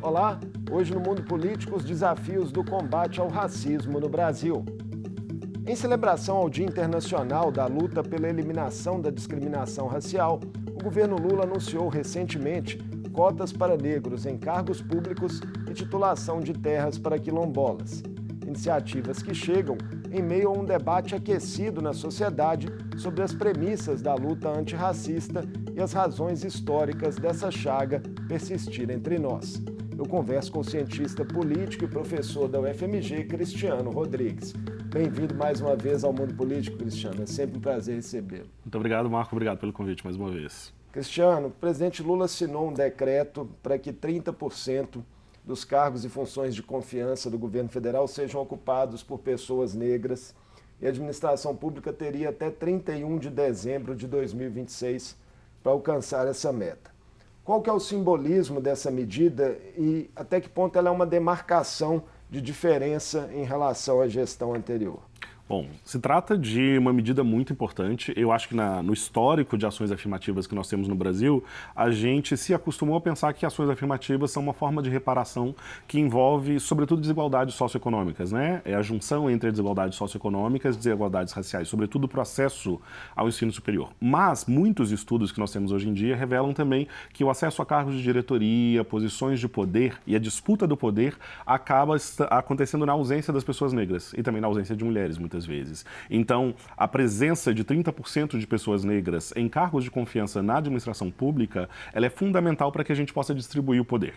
Olá, hoje no Mundo Político, os desafios do combate ao racismo no Brasil. Em celebração ao Dia Internacional da Luta pela Eliminação da Discriminação Racial, o governo Lula anunciou recentemente cotas para negros em cargos públicos e titulação de terras para quilombolas. Iniciativas que chegam em meio a um debate aquecido na sociedade sobre as premissas da luta antirracista e as razões históricas dessa chaga persistir entre nós. Eu converso com o cientista político e professor da UFMG, Cristiano Rodrigues. Bem-vindo mais uma vez ao Mundo Político, Cristiano. É sempre um prazer recebê-lo. Muito obrigado, Marco. Obrigado pelo convite mais uma vez. Cristiano, o presidente Lula assinou um decreto para que 30% dos cargos e funções de confiança do governo federal sejam ocupados por pessoas negras e a administração pública teria até 31 de dezembro de 2026 para alcançar essa meta. Qual que é o simbolismo dessa medida e até que ponto ela é uma demarcação de diferença em relação à gestão anterior? Bom, se trata de uma medida muito importante. Eu acho que no histórico de ações afirmativas que nós temos no Brasil, a gente se acostumou a pensar que ações afirmativas são uma forma de reparação que envolve, sobretudo, desigualdades socioeconômicas, né? É a junção entre desigualdades socioeconômicas e desigualdades raciais, sobretudo para o acesso ao ensino superior. Mas muitos estudos que nós temos hoje em dia revelam também que o acesso a cargos de diretoria, posições de poder e a disputa do poder acaba acontecendo na ausência das pessoas negras e também na ausência de mulheres, muitas vezes. Então, a presença de 30% de pessoas negras em cargos de confiança na administração pública, ela é fundamental para que a gente possa distribuir o poder.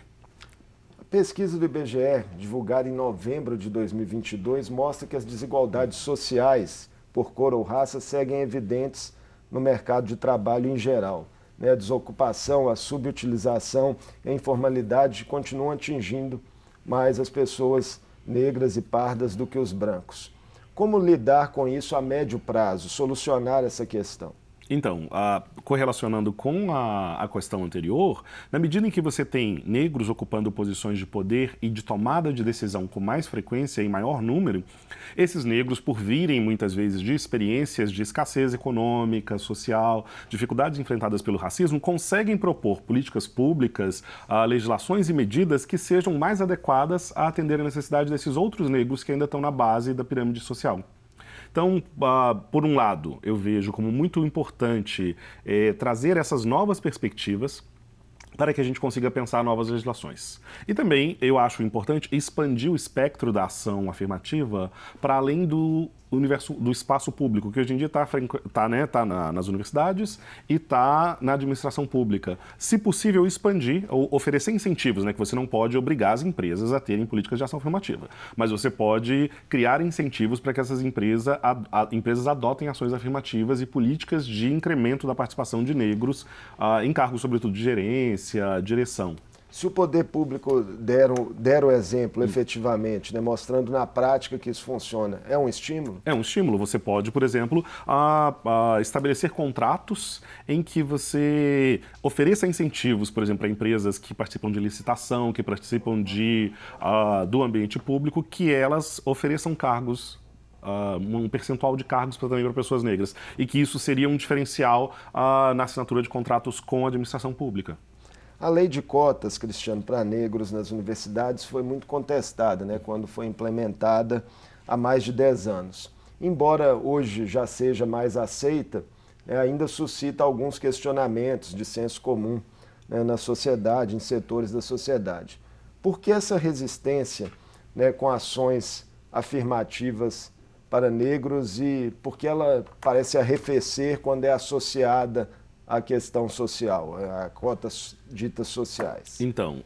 A pesquisa do IBGE, divulgada em novembro de 2022, mostra que as desigualdades sociais por cor ou raça seguem evidentes no mercado de trabalho em geral. A desocupação, a subutilização e a informalidade continuam atingindo mais as pessoas negras e pardas do que os brancos. Como lidar com isso a médio prazo, solucionar essa questão? Então, correlacionando com a questão anterior, na medida em que você tem negros ocupando posições de poder e de tomada de decisão com mais frequência e em maior número, esses negros, por virem muitas vezes de experiências de escassez econômica, social, dificuldades enfrentadas pelo racismo, conseguem propor políticas públicas, legislações e medidas que sejam mais adequadas a atender a necessidade desses outros negros que ainda estão na base da pirâmide social. Então, por um lado, eu vejo como muito importante trazer essas novas perspectivas para que a gente consiga pensar novas legislações. E também eu acho importante expandir o espectro da ação afirmativa para além do universo do espaço público, que hoje em dia está nas universidades e está na administração pública. Se possível, expandir ou oferecer incentivos, que você não pode obrigar as empresas a terem políticas de ação afirmativa, mas você pode criar incentivos para que essas empresas adotem ações afirmativas e políticas de incremento da participação de negros em cargos, sobretudo, de gerência, direção. Se o poder público der o exemplo efetivamente, mostrando na prática que isso funciona, é um estímulo? É um estímulo. Você pode, por exemplo, estabelecer contratos em que você ofereça incentivos, por exemplo, a empresas que participam de licitação, que participam do ambiente público, que elas ofereçam cargos, um percentual de cargos também para pessoas negras, e que isso seria um diferencial na assinatura de contratos com a administração pública. A lei de cotas, Cristiano, para negros nas universidades foi muito contestada, quando foi implementada há mais de 10 anos. Embora hoje já seja mais aceita, ainda suscita alguns questionamentos de senso comum na sociedade, em setores da sociedade. Por que essa resistência com ações afirmativas para negros e por que ela parece arrefecer quando é associada a questão social, a cotas ditas sociais? Então,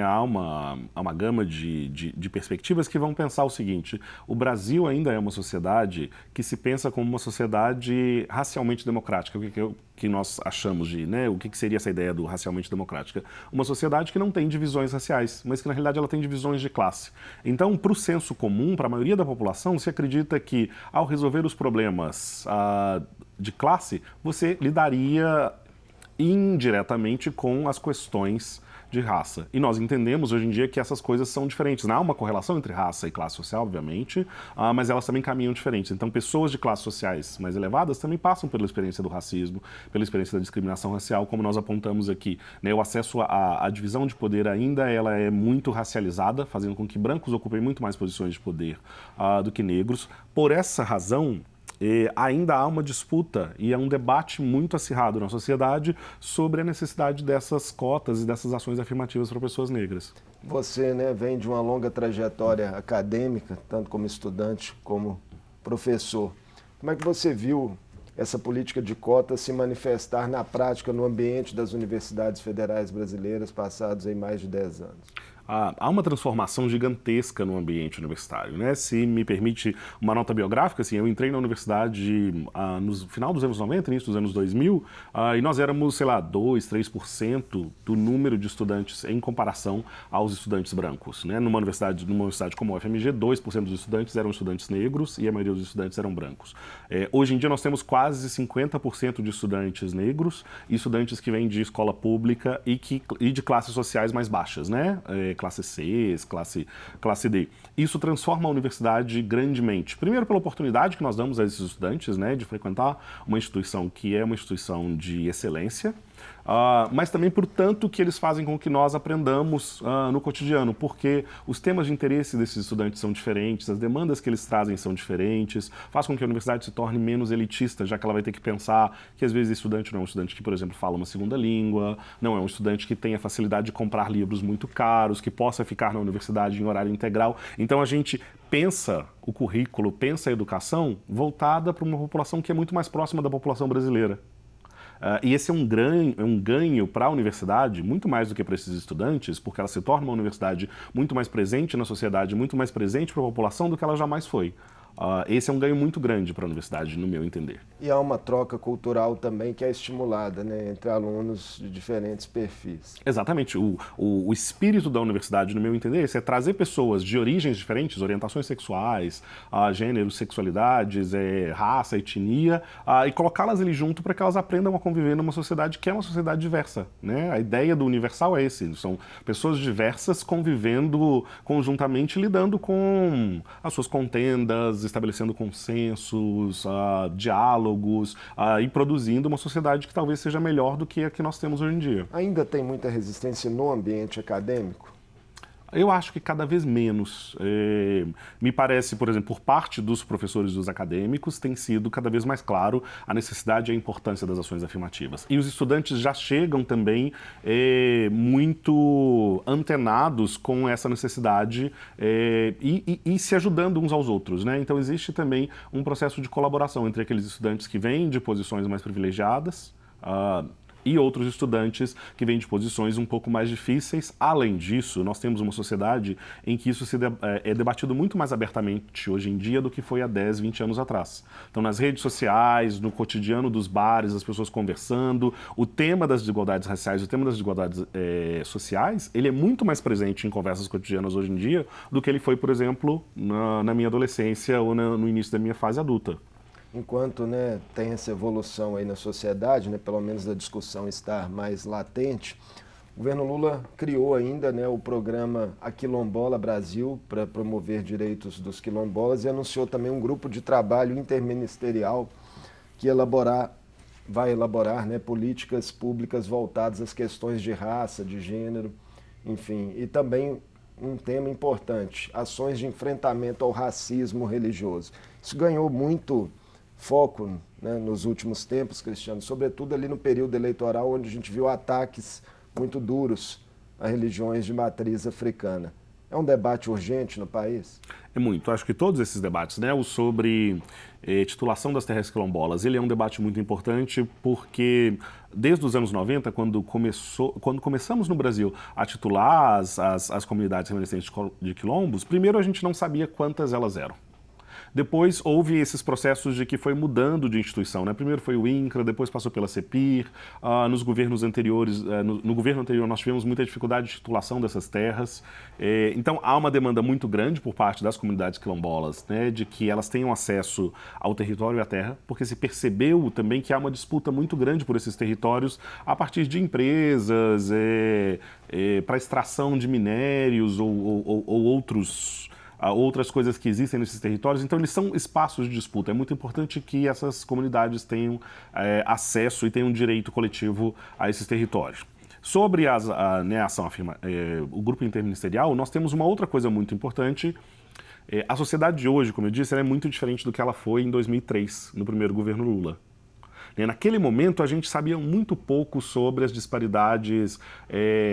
há uma gama de perspectivas que vão pensar o seguinte: o Brasil ainda é uma sociedade que se pensa como uma sociedade racialmente democrática. O que nós achamos o que seria essa ideia do racialmente democrática? Uma sociedade que não tem divisões raciais, mas que na realidade ela tem divisões de classe. Então, para o senso comum, para a maioria da população, se acredita que ao resolver os problemas de classe, você lidaria indiretamente com as questões de raça. E nós entendemos hoje em dia que essas coisas são diferentes. Não há uma correlação entre raça e classe social, obviamente, mas elas também caminham diferentes. Então, pessoas de classes sociais mais elevadas também passam pela experiência do racismo, pela experiência da discriminação racial, como nós apontamos aqui, né? O acesso à divisão de poder ainda ela é muito racializada, fazendo com que brancos ocupem muito mais posições de poder do que negros. Por essa razão, ainda há uma disputa e é um debate muito acirrado na sociedade sobre a necessidade dessas cotas e dessas ações afirmativas para pessoas negras. Você, né, vem de uma longa trajetória acadêmica, tanto como estudante como professor. Como é que você viu essa política de cotas se manifestar na prática no ambiente das universidades federais brasileiras passados em mais de 10 anos? Há uma transformação gigantesca no ambiente universitário, né? Se me permite uma nota biográfica, assim, eu entrei na universidade no final dos anos 90, início dos anos 2000, e nós éramos, sei lá, 2, 3% do número de estudantes em comparação aos estudantes brancos, né? Numa universidade como a UFMG, 2% dos estudantes eram estudantes negros e a maioria dos estudantes eram brancos. Hoje em dia nós temos quase 50% de estudantes negros e estudantes que vêm de escola pública e de classes sociais mais baixas, né? Classe C, classe D. Isso transforma a universidade grandemente. Primeiro pela oportunidade que nós damos a esses estudantes, né, de frequentar uma instituição que é uma instituição de excelência, mas também por tanto que eles fazem com que nós aprendamos no cotidiano, porque os temas de interesse desses estudantes são diferentes, as demandas que eles trazem são diferentes, faz com que a universidade se torne menos elitista, já que ela vai ter que pensar que às vezes esse estudante não é um estudante que, por exemplo, fala uma segunda língua, não é um estudante que tenha facilidade de comprar livros muito caros, que possa ficar na universidade em horário integral. Então a gente pensa o currículo, pensa a educação voltada para uma população que é muito mais próxima da população brasileira. E esse é um ganho para a universidade, muito mais do que para esses estudantes, porque ela se torna uma universidade muito mais presente na sociedade, muito mais presente para a população do que ela jamais foi. Esse é um ganho muito grande para a universidade, no meu entender. E há uma troca cultural também que é estimulada, né, entre alunos de diferentes perfis. Exatamente. O espírito da universidade, no meu entender, é trazer pessoas de origens diferentes, orientações sexuais, gêneros, sexualidades, raça, etnia, e colocá-las ali junto para que elas aprendam a conviver numa sociedade que é uma sociedade diversa, né? A ideia do universal é esse, são pessoas diversas convivendo conjuntamente, lidando com as suas contendas, estabelecendo consensos, diálogos e produzindo uma sociedade que talvez seja melhor do que a que nós temos hoje em dia. Ainda tem muita resistência no ambiente acadêmico? Eu acho que cada vez menos. Me parece, por exemplo, por parte dos professores e dos acadêmicos, tem sido cada vez mais claro a necessidade e a importância das ações afirmativas. E os estudantes já chegam também muito antenados com essa necessidade e se ajudando uns aos outros, né? Então existe também um processo de colaboração entre aqueles estudantes que vêm de posições mais privilegiadas, e outros estudantes que vêm de posições um pouco mais difíceis. Além disso, nós temos uma sociedade em que isso é debatido muito mais abertamente hoje em dia do que foi há 10, 20 anos atrás. Então, nas redes sociais, no cotidiano dos bares, as pessoas conversando, o tema das desigualdades raciais, o tema das desigualdades sociais, ele é muito mais presente em conversas cotidianas hoje em dia do que ele foi, por exemplo, na minha adolescência ou no início da minha fase adulta. Enquanto, né, tem essa evolução aí na sociedade, né, pelo menos a discussão estar mais latente, o governo Lula criou ainda, né, o programa Aquilombola Brasil para promover direitos dos quilombolas e anunciou também um grupo de trabalho interministerial que vai elaborar, né, políticas públicas voltadas às questões de raça, de gênero, enfim, e também um tema importante, ações de enfrentamento ao racismo religioso. Isso ganhou muito foco, né, nos últimos tempos, Cristiano, sobretudo ali no período eleitoral, onde a gente viu ataques muito duros a religiões de matriz africana. É um debate urgente no país? É muito. Acho que todos esses debates, né, o sobre titulação das terras quilombolas, ele é um debate muito importante porque desde os anos 90, quando começamos no Brasil a titular as comunidades remanescentes de quilombos, primeiro a gente não sabia quantas elas eram. Depois houve esses processos de que foi mudando de instituição, né? Primeiro foi o INCRA, depois passou pela CEPIR, nos governos anteriores, no governo anterior nós tivemos muita dificuldade de titulação dessas terras, então há uma demanda muito grande por parte das comunidades quilombolas, né, de que elas tenham acesso ao território e à terra, porque se percebeu também que há uma disputa muito grande por esses territórios a partir de empresas, para extração de minérios ou outras coisas que existem nesses territórios. Então, eles são espaços de disputa. É muito importante que essas comunidades tenham acesso e tenham direito coletivo a esses territórios. Sobre a ação o grupo interministerial, nós temos uma outra coisa muito importante. A sociedade de hoje, como eu disse, ela é muito diferente do que ela foi em 2003, no primeiro governo Lula. Naquele momento, a gente sabia muito pouco sobre as disparidades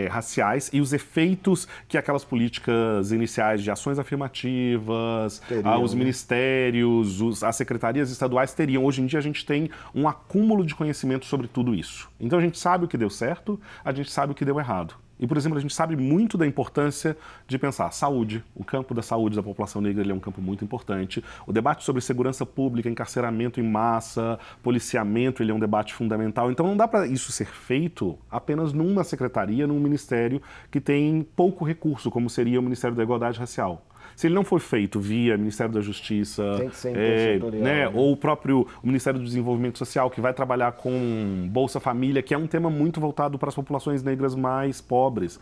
raciais e os efeitos que aquelas políticas iniciais de ações afirmativas, os ministérios, as secretarias estaduais teriam. Hoje em dia, a gente tem um acúmulo de conhecimento sobre tudo isso. Então, a gente sabe o que deu certo, a gente sabe o que deu errado. E, por exemplo, a gente sabe muito da importância de pensar saúde. O campo da saúde da população negra ele é um campo muito importante. O debate sobre segurança pública, encarceramento em massa, policiamento, ele é um debate fundamental. Então não dá para isso ser feito apenas numa secretaria, num ministério que tem pouco recurso, como seria o Ministério da Igualdade Racial. Se ele não for feito via Ministério da Justiça, tem que ser intersetorial, né? Ou o próprio Ministério do Desenvolvimento Social, que vai trabalhar com Bolsa Família, que é um tema muito voltado para as populações negras mais pobres.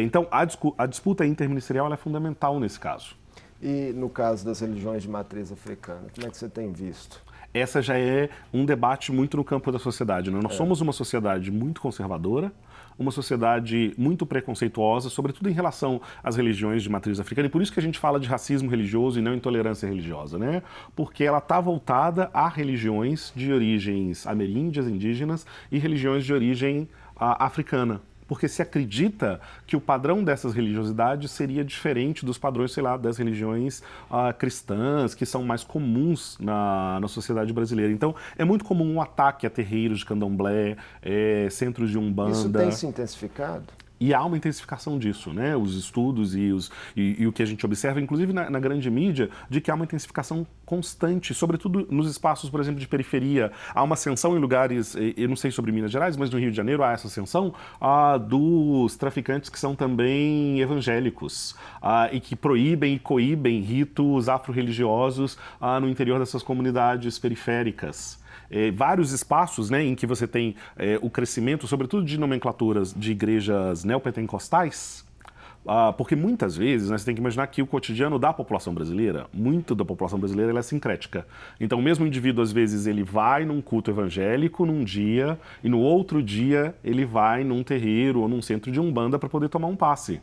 Então, a disputa interministerial ela é fundamental nesse caso. E no caso das religiões de matriz africana, como é que você tem visto? Essa já é um debate muito no campo da sociedade, né? Nós somos uma sociedade muito conservadora, uma sociedade muito preconceituosa, sobretudo em relação às religiões de matriz africana, e por isso que a gente fala de racismo religioso e não intolerância religiosa, né? Porque ela está voltada a religiões de origens ameríndias, indígenas, e religiões de origem africana. Porque se acredita que o padrão dessas religiosidades seria diferente dos padrões, sei lá, das religiões cristãs, que são mais comuns na sociedade brasileira. Então, é muito comum um ataque a terreiros de candomblé, centros de umbanda. Isso tem se intensificado? E há uma intensificação disso, né? Os estudos e o que a gente observa, inclusive na grande mídia, de que há uma intensificação constante, sobretudo nos espaços, por exemplo, de periferia. Há uma ascensão em lugares, eu não sei sobre Minas Gerais, mas no Rio de Janeiro há essa ascensão dos traficantes que são também evangélicos e que proíbem e coíbem ritos afro-religiosos no interior dessas comunidades periféricas. Vários espaços, né, em que você tem o crescimento, sobretudo de nomenclaturas de igrejas neopentecostais, porque muitas vezes, né, você tem que imaginar que o cotidiano da população brasileira, muito da população brasileira, ela é sincrética. Então, o mesmo indivíduo, às vezes, ele vai num culto evangélico num dia e no outro dia ele vai num terreiro ou num centro de umbanda para poder tomar um passe.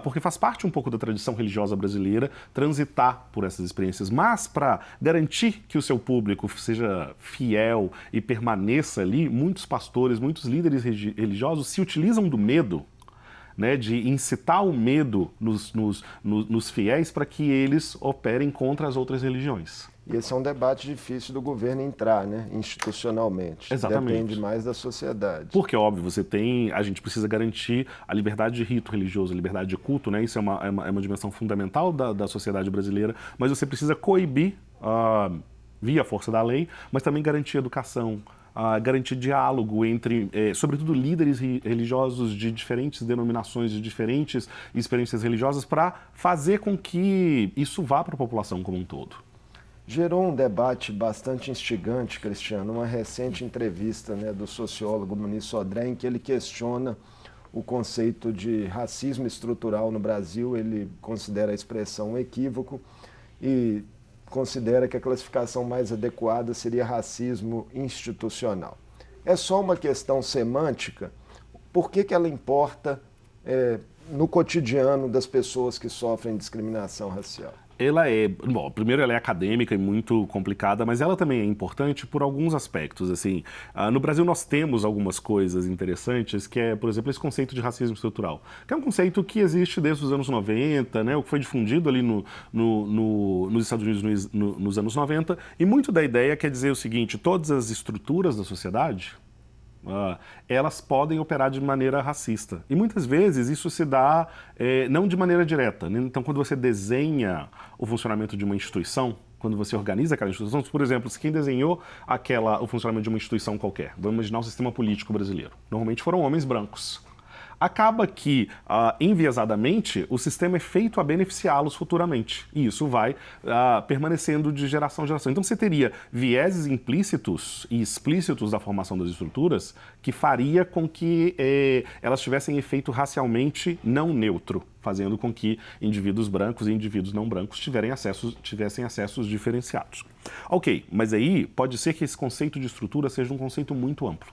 Porque faz parte um pouco da tradição religiosa brasileira transitar por essas experiências, mas para garantir que o seu público seja fiel e permaneça ali, muitos pastores, muitos líderes religiosos se utilizam do medo, né, de incitar o medo nos fiéis para que eles operem contra as outras religiões. E esse é um debate difícil do governo entrar, né, institucionalmente. Exatamente. Depende mais da sociedade. Porque, óbvio, a gente precisa garantir a liberdade de rito religioso, a liberdade de culto, né? Isso é uma dimensão fundamental da sociedade brasileira, mas você precisa coibir via força da lei, mas também garantir educação, garantir diálogo entre, sobretudo, líderes religiosos de diferentes denominações, de diferentes experiências religiosas, para fazer com que isso vá para a população como um todo. Gerou um debate bastante instigante, Cristiano, uma recente entrevista, né, do sociólogo Muniz Sodré, em que ele questiona o conceito de racismo estrutural no Brasil. Ele considera a expressão um equívoco e considera que a classificação mais adequada seria racismo institucional. É só uma questão semântica? Por que ela importa no cotidiano das pessoas que sofrem discriminação racial? Primeiro ela é acadêmica e muito complicada, mas ela também é importante por alguns aspectos, assim. No Brasil nós temos algumas coisas interessantes, que é, por exemplo, esse conceito de racismo estrutural, que é um conceito que existe desde os anos 90, né, o que foi difundido ali nos Estados Unidos nos anos 90, e muito da ideia quer dizer o seguinte: todas as estruturas da sociedade, elas podem operar de maneira racista. E muitas vezes isso se dá não de maneira direta, né? Então, quando você desenha o funcionamento de uma instituição, quando você organiza aquela instituição. Por exemplo, se quem desenhou o funcionamento de uma instituição qualquer, vamos imaginar o sistema político brasileiro, normalmente foram homens brancos. Acaba que, enviesadamente, o sistema é feito a beneficiá-los futuramente. E isso vai permanecendo de geração em geração. Então, você teria vieses implícitos e explícitos da formação das estruturas que faria com que elas tivessem efeito racialmente não neutro, fazendo com que indivíduos brancos e indivíduos não brancos tivessem acessos diferenciados. Ok, mas aí pode ser que esse conceito de estrutura seja um conceito muito amplo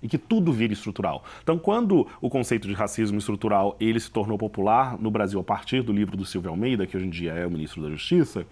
e que tudo vire estrutural. Então, quando o conceito de racismo estrutural ele se tornou popular no Brasil a partir do livro do Silvio Almeida, que hoje em dia é o ministro da Justiça,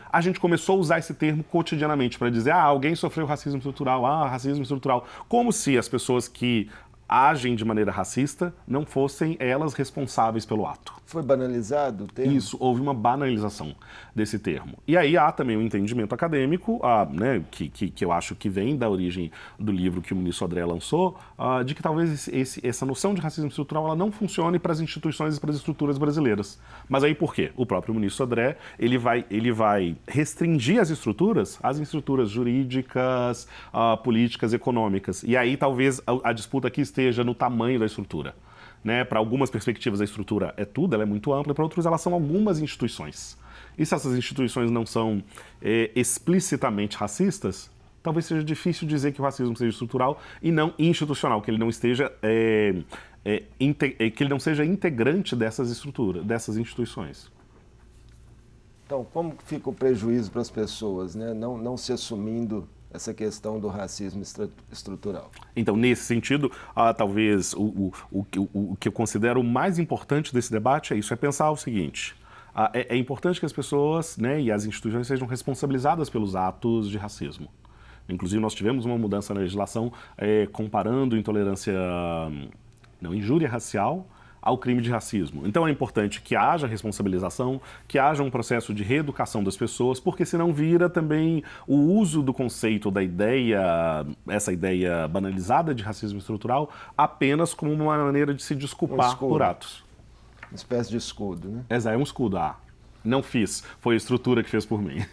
a gente começou a usar esse termo cotidianamente para dizer alguém sofreu racismo estrutural, racismo estrutural, como se as pessoas que agem de maneira racista não fossem elas responsáveis pelo ato. Foi banalizado o termo? Isso, houve uma banalização desse termo. E aí há também um entendimento acadêmico, né, que eu acho que vem da origem do livro que o ministro Sodré lançou, de que talvez essa noção de racismo estrutural ela não funcione para as instituições e para as estruturas brasileiras. Mas aí por quê? O próprio ministro Sodré ele vai restringir as estruturas jurídicas, políticas, econômicas. E aí talvez a disputa aqui esteja no tamanho da estrutura. Né? Para algumas perspectivas a estrutura é tudo, ela é muito ampla, para outros elas são algumas instituições. E se essas instituições não são explicitamente racistas, talvez seja difícil dizer que o racismo seja estrutural e não institucional, que ele não esteja que ele não seja integrante dessas estruturas, dessas instituições. Então, como fica o prejuízo para as pessoas, né? Não se assumindo essa questão do racismo estrutural? Então, nesse sentido, talvez o que eu considero mais importante desse debate é isso, é pensar o seguinte: é importante que as pessoas, né, e as instituições sejam responsabilizadas pelos atos de racismo. Inclusive, nós tivemos uma mudança na legislação comparando injúria racial ao crime de racismo. Então é importante que haja responsabilização, que haja um processo de reeducação das pessoas, porque senão vira também o uso do conceito da ideia, essa ideia banalizada de racismo estrutural, apenas como uma maneira de se desculpar por atos. Uma espécie de escudo, né? É um escudo. Não fiz, foi a estrutura que fez por mim.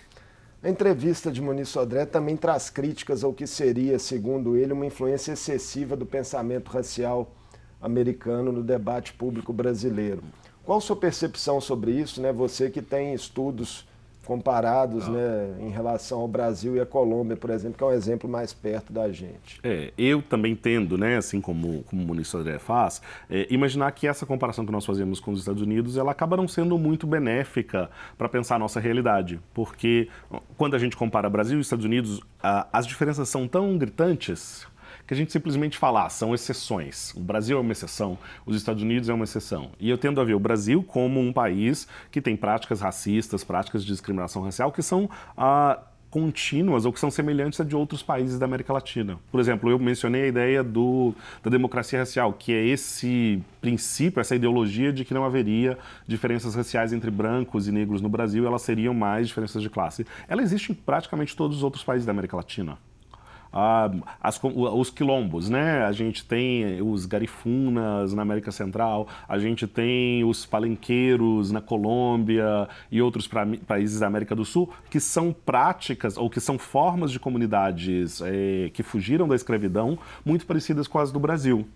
A entrevista de Muniz Sodré também traz críticas ao que seria, segundo ele, uma influência excessiva do pensamento racial americano no debate público brasileiro. Qual a sua percepção sobre isso, né? Você que tem estudos comparados, né, em relação ao Brasil e à Colômbia, por exemplo, que é um exemplo mais perto da gente. Eu também tendo, né, assim como o Muniz Sodré faz, imaginar que essa comparação que nós fazemos com os Estados Unidos, ela acaba não sendo muito benéfica para pensar a nossa realidade, porque quando a gente compara Brasil e Estados Unidos, as diferenças são tão gritantes que a gente simplesmente fala, são exceções. O Brasil é uma exceção, os Estados Unidos é uma exceção. E eu tendo a ver o Brasil como um país que tem práticas racistas, práticas de discriminação racial que são contínuas ou que são semelhantes a de outros países da América Latina. Por exemplo, eu mencionei a ideia da democracia racial, que é esse princípio, essa ideologia de que não haveria diferenças raciais entre brancos e negros no Brasil, elas seriam mais diferenças de classe. Ela existe em praticamente todos os outros países da América Latina. Os quilombos, né? A gente tem os garifunas na América Central, a gente tem os palenqueiros na Colômbia e outros países da América do Sul, que são práticas ou que são formas de comunidades que fugiram da escravidão muito parecidas com as do Brasil.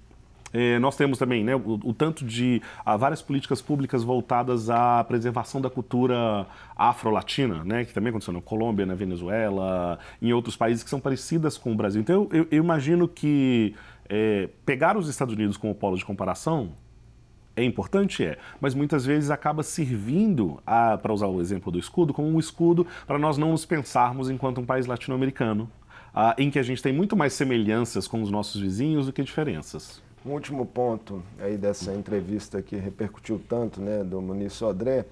Nós temos também, né, o tanto de várias políticas públicas voltadas à preservação da cultura afro-latina, né, que também aconteceu na Colômbia, na Venezuela, em outros países que são parecidas com o Brasil. Então, eu imagino que pegar os Estados Unidos como polo de comparação é importante, mas muitas vezes acaba servindo, para usar o exemplo do escudo, como um escudo para nós não nos pensarmos enquanto um país latino-americano, em que a gente tem muito mais semelhanças com os nossos vizinhos do que diferenças. Um último ponto aí dessa entrevista que repercutiu tanto, né, do Muniz Sodré,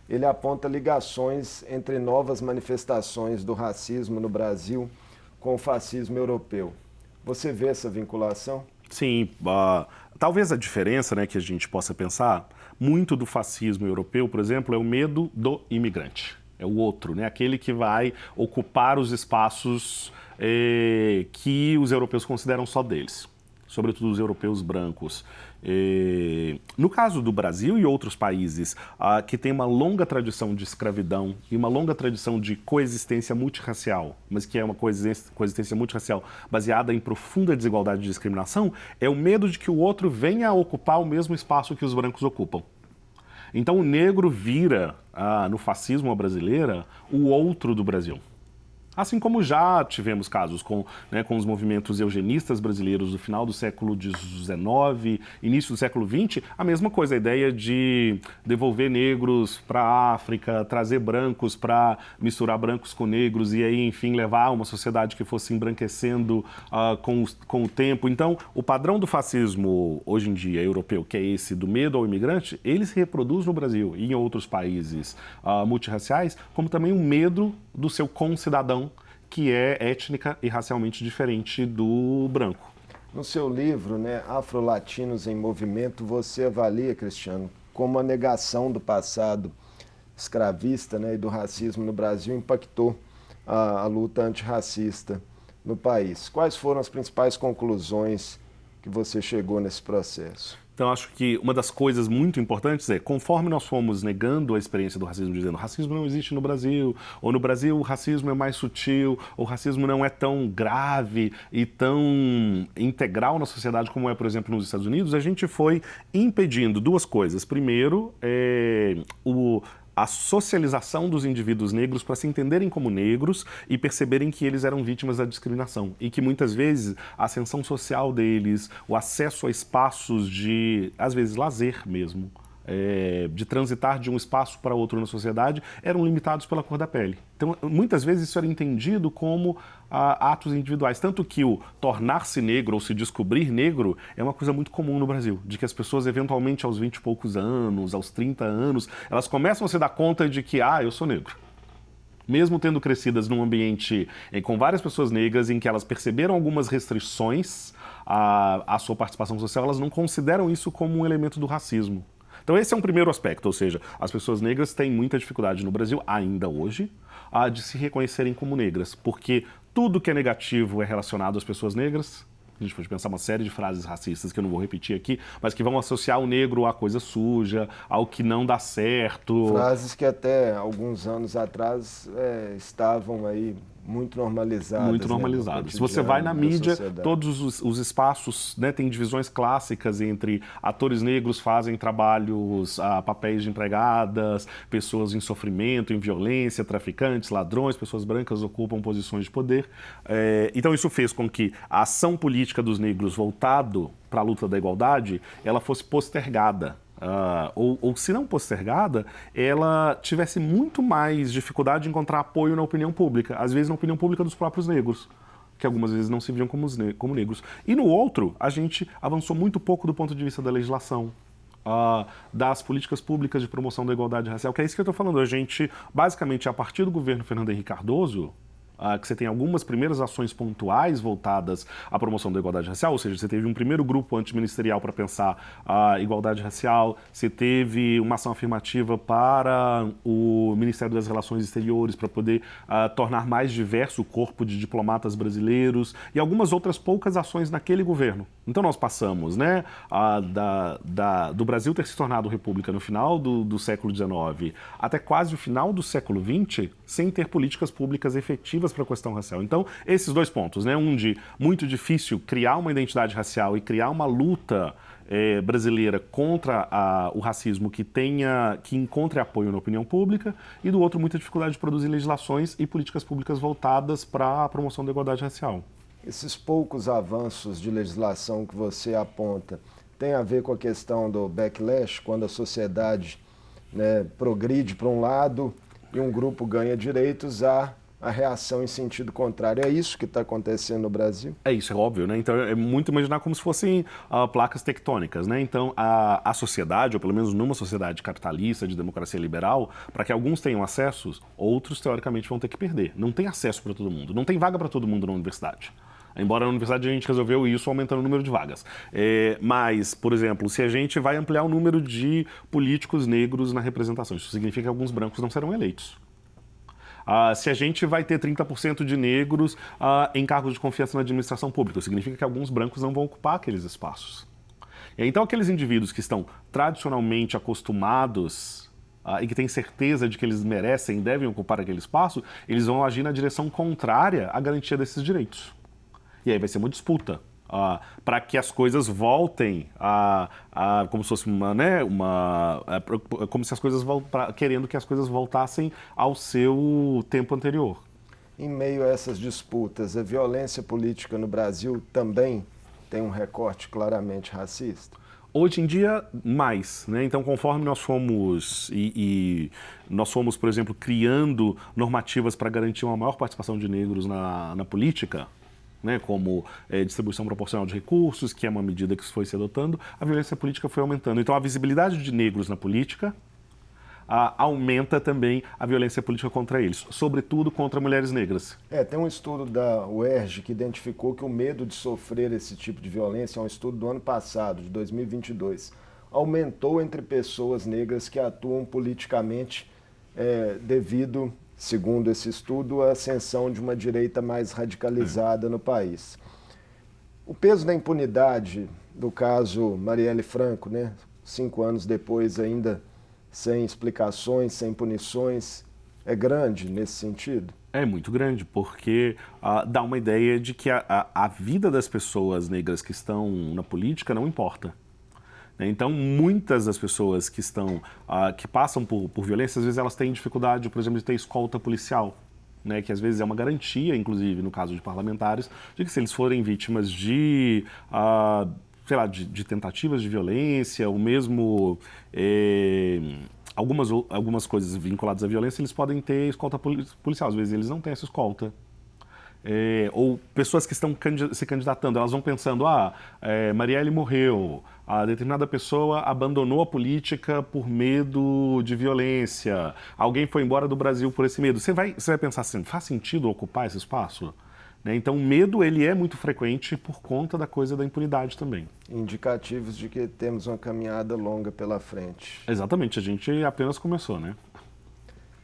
ele aponta ligações entre novas manifestações do racismo no Brasil com o fascismo europeu. Você vê essa vinculação? Sim, talvez a diferença, né, que a gente possa pensar, muito do fascismo europeu, por exemplo, é o medo do imigrante. É o outro, né, aquele que vai ocupar os espaços que os europeus consideram só deles. sobretudo os europeus brancos. No caso do Brasil e outros países que têm uma longa tradição de escravidão e uma longa tradição de coexistência multirracial, mas que é uma coexistência multirracial baseada em profunda desigualdade e discriminação, é o medo de que o outro venha a ocupar o mesmo espaço que os brancos ocupam. Então o negro vira, no fascismo brasileira, o outro do Brasil. Assim como já tivemos casos com os movimentos eugenistas brasileiros do final do século XIX, início do século XX, a mesma coisa, a ideia de devolver negros para a África, trazer brancos para misturar brancos com negros e aí, enfim, levar uma sociedade que fosse embranquecendo com o tempo. Então, o padrão do fascismo, hoje em dia, europeu, que é esse do medo ao imigrante, ele se reproduz no Brasil e em outros países multirraciais, como também o medo do seu concidadão, que é étnica e racialmente diferente do branco. No seu livro, Afro-Latinos em Movimento, você avalia, Cristiano, como a negação do passado escravista e do racismo no Brasil impactou a luta antirracista no país. Quais foram as principais conclusões que você chegou nesse processo? Então, acho que uma das coisas muito importantes é, conforme nós fomos negando a experiência do racismo, dizendo racismo não existe no Brasil, ou no Brasil o racismo é mais sutil, ou o racismo não é tão grave e tão integral na sociedade como é, por exemplo, nos Estados Unidos, a gente foi impedindo duas coisas. Primeiro, a socialização dos indivíduos negros para se entenderem como negros e perceberem que eles eram vítimas da discriminação e que muitas vezes a ascensão social deles, o acesso a espaços de, às vezes, lazer mesmo, de transitar de um espaço para outro na sociedade, eram limitados pela cor da pele. Então, muitas vezes isso era entendido como atos individuais. Tanto que o tornar-se negro ou se descobrir negro é uma coisa muito comum no Brasil, de que as pessoas, eventualmente, aos 20 e poucos anos, aos 30 anos, elas começam a se dar conta de que, eu sou negro. Mesmo tendo crescidas num ambiente com várias pessoas negras, em que elas perceberam algumas restrições à sua participação social, elas não consideram isso como um elemento do racismo. Então esse é um primeiro aspecto, ou seja, as pessoas negras têm muita dificuldade no Brasil, ainda hoje, de se reconhecerem como negras, porque tudo que é negativo é relacionado às pessoas negras. A gente pode pensar uma série de frases racistas que eu não vou repetir aqui, mas que vão associar o negro à coisa suja, ao que não dá certo. Frases que até alguns anos atrás estavam aí muito normalizadas. Muito normalizadas. Se você vai na mídia, todos os espaços têm divisões clássicas entre atores negros fazem trabalhos, papéis de empregadas, pessoas em sofrimento, em violência, traficantes, ladrões, pessoas brancas ocupam posições de poder. Então isso fez com que a ação política dos negros voltado para a luta da igualdade, ela fosse postergada. Ou se não postergada, ela tivesse muito mais dificuldade de encontrar apoio na opinião pública, às vezes na opinião pública dos próprios negros, que algumas vezes não se viam como negros. E no outro, a gente avançou muito pouco do ponto de vista da legislação, das políticas públicas de promoção da igualdade racial, que é isso que eu estou falando. A gente, basicamente, a partir do governo Fernando Henrique Cardoso, que você tem algumas primeiras ações pontuais voltadas à promoção da igualdade racial, ou seja, você teve um primeiro grupo antiministerial para pensar a igualdade racial, você teve uma ação afirmativa para o Ministério das Relações Exteriores para poder tornar mais diverso o corpo de diplomatas brasileiros e algumas outras poucas ações naquele governo. Então nós passamos do Brasil ter se tornado república no final do século XIX até quase o final do século XX sem ter políticas públicas efetivas para a questão racial. Então, esses dois pontos, um de muito difícil criar uma identidade racial e criar uma luta brasileira contra o racismo que encontre apoio na opinião pública, e do outro, muita dificuldade de produzir legislações e políticas públicas voltadas para a promoção da igualdade racial. Esses poucos avanços de legislação que você aponta tem a ver com a questão do backlash, quando a sociedade progride para um lado e um grupo ganha direitos, a reação em sentido contrário. É isso que está acontecendo no Brasil? É isso, é óbvio, Então é muito imaginar como se fossem placas tectônicas, Então a sociedade, ou pelo menos numa sociedade capitalista, de democracia liberal, para que alguns tenham acessos, outros teoricamente vão ter que perder. Não tem acesso para todo mundo, não tem vaga para todo mundo na universidade. Embora na universidade a gente resolveu isso aumentando o número de vagas. Mas, por exemplo, se a gente vai ampliar o número de políticos negros na representação, isso significa que alguns brancos não serão eleitos. Se a gente vai ter 30% de negros em cargos de confiança na administração pública, significa que alguns brancos não vão ocupar aqueles espaços. Então, aqueles indivíduos que estão tradicionalmente acostumados e que têm certeza de que eles merecem e devem ocupar aquele espaço, eles vão agir na direção contrária à garantia desses direitos. E aí vai ser uma disputa para que as coisas voltem como se fosse como se as coisas querendo que as coisas voltassem ao seu tempo anterior. Em meio a essas disputas, a violência política no Brasil também tem um recorte claramente racista? Hoje em dia, mais, né? Então, conforme nós fomos nós fomos, por exemplo, criando normativas para garantir uma maior participação de negros na política, né, como distribuição proporcional de recursos, que é uma medida que foi se adotando, a violência política foi aumentando. Então, a visibilidade de negros na política aumenta também a violência política contra eles, sobretudo contra mulheres negras. Tem um estudo da UERJ que identificou que o medo de sofrer esse tipo de violência, é um estudo do ano passado, de 2022, aumentou entre pessoas negras que atuam politicamente devido, segundo esse estudo, à ascensão de uma direita mais radicalizada no país. O peso da impunidade do caso Marielle Franco, né, 5 anos depois ainda sem explicações, sem punições, é grande nesse sentido? É muito grande, porque dá uma ideia de que a vida das pessoas negras que estão na política não importa. Então, muitas das pessoas que passam por violência, às vezes elas têm dificuldade, por exemplo, de ter escolta policial, né, que às vezes é uma garantia, inclusive no caso de parlamentares, de que se eles forem vítimas de tentativas de violência, ou mesmo algumas coisas vinculadas à violência, eles podem ter escolta policial. Às vezes eles não têm essa escolta. Ou pessoas que estão se candidatando, elas vão pensando, Marielle morreu, determinada pessoa abandonou a política por medo de violência, alguém foi embora do Brasil por esse medo. Você vai pensar assim, faz sentido ocupar esse espaço? Então, o medo ele é muito frequente por conta da coisa da impunidade também. Indicativos de que temos uma caminhada longa pela frente. Exatamente, a gente apenas começou, né?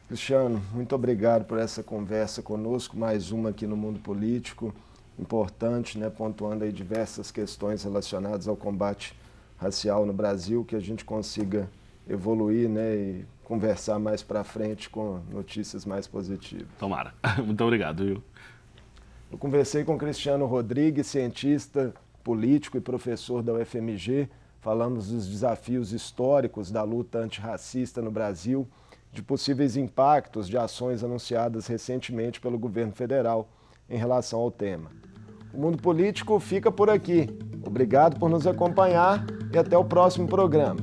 Cristiano, muito obrigado por essa conversa conosco, mais uma aqui no Mundo Político, importante, né, pontuando aí diversas questões relacionadas ao combate racial no Brasil, que a gente consiga evoluir, né, e conversar mais para frente com notícias mais positivas. Tomara. Muito obrigado, viu? Eu conversei com Cristiano Rodrigues, cientista, político e professor da UFMG. Falamos dos desafios históricos da luta antirracista no Brasil, de possíveis impactos de ações anunciadas recentemente pelo governo federal em relação ao tema. O Mundo Político fica por aqui. Obrigado por nos acompanhar e até o próximo programa.